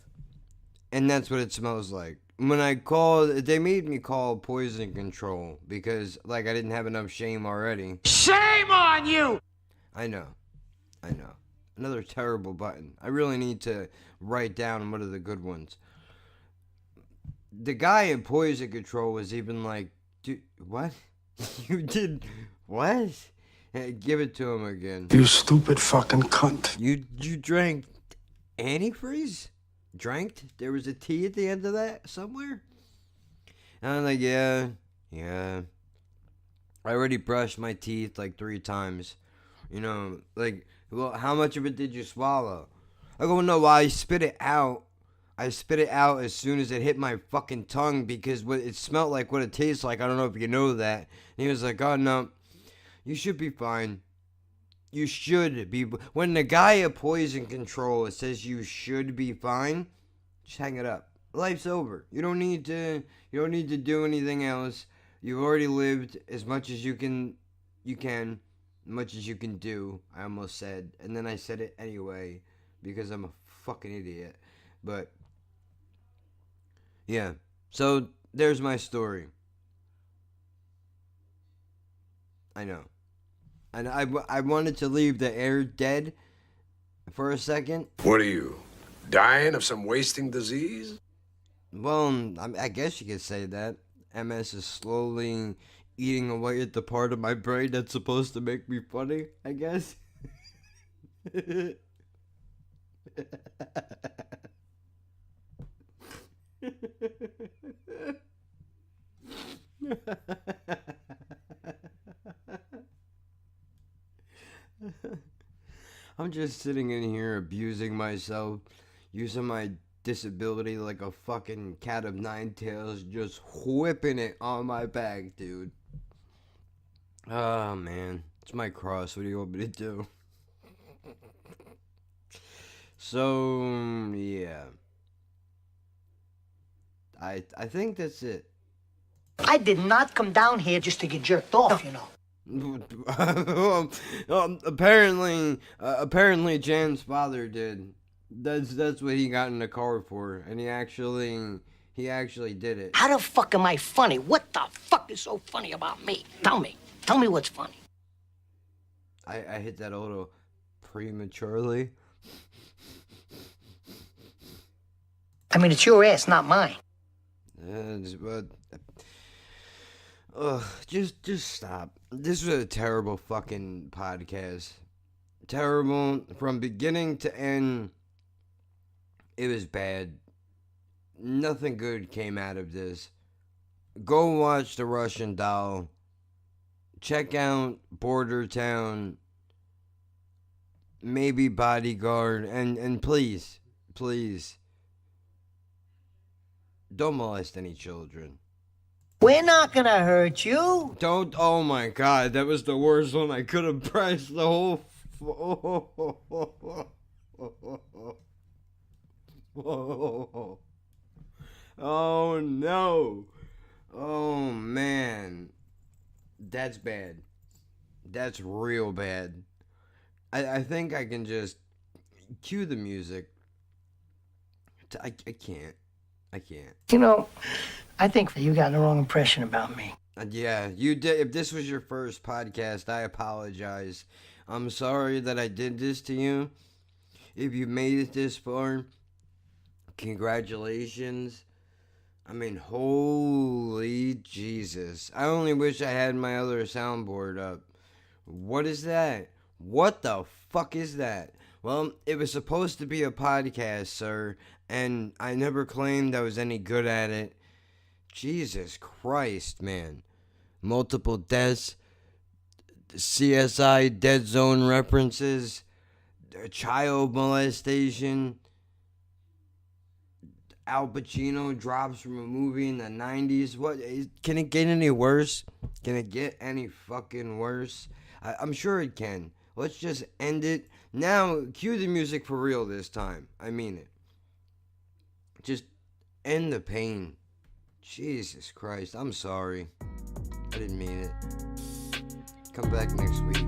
And that's what it smells like. When I called, they made me call poison control because, like, I didn't have enough shame already. Shame on you! I know. Another terrible button. I really need to write down what are the good ones. The guy at poison control was even like, dude, what? You did what? Hey, give it to him again. You stupid fucking cunt. You drank antifreeze? Drank? There was a T at the end of that somewhere? And I'm like, yeah. I already brushed my teeth like 3 times. You know, like, well, how much of it did you swallow? I go, no, I spit it out. I spit it out as soon as it hit my fucking tongue because it smelled like what it tastes like. I don't know if you know that. And he was like, oh, no, you should be fine. You should be. When the guy at poison control says you should be fine, just hang it up. Life's over. You don't need to do anything else. You've already lived as much as you can, much as you can do, I almost said. And then I said it anyway because I'm a fucking idiot. But, yeah. So, there's my story. I know. And I wanted to leave the air dead for a second. What are you, dying of some wasting disease? Well, I guess you could say that. MS is slowly eating away at the part of my brain that's supposed to make me funny, I guess. I'm just sitting in here abusing myself, using my disability like a fucking cat of 9 tails, just whipping it on my back, dude. Oh, man. It's my cross. What do you want me to do? So, yeah. I think that's it. I did not come down here just to get jerked off, you know. Apparently Jan's father did. That's what he got in the car for, and he actually did it. How the fuck am I funny? What the fuck is so funny about me? Tell me what's funny. I hit that a little prematurely. I mean, it's your ass, not mine. Just stop. This was a terrible fucking podcast. Terrible from beginning to end. It was bad. Nothing good came out of this. Go watch The Russian Doll. Check out Border Town. Maybe Bodyguard. And please, don't molest any children. We're not gonna hurt you. Don't. Oh my god, that was the worst one I could have pressed the whole. Oh no. Oh man. That's bad. That's real bad. I think I can just cue the music. I can't. You know, I think you got the wrong impression about me. Yeah, you did. If this was your first podcast, I apologize. I'm sorry that I did this to you. If you made it this far, congratulations. I mean, holy Jesus. I only wish I had my other soundboard up. What is that? What the fuck is that? Well, it was supposed to be a podcast, sir, and I never claimed I was any good at it. Jesus Christ, man. Multiple deaths, CSI Dead Zone references, child molestation, Al Pacino drops from a movie in the 90s. What? Can it get any worse? Can it get any fucking worse? I'm sure it can. Let's just end it. Now, cue the music for real this time. I mean it. Just end the pain. Jesus Christ, I'm sorry. I didn't mean it. Come back next week.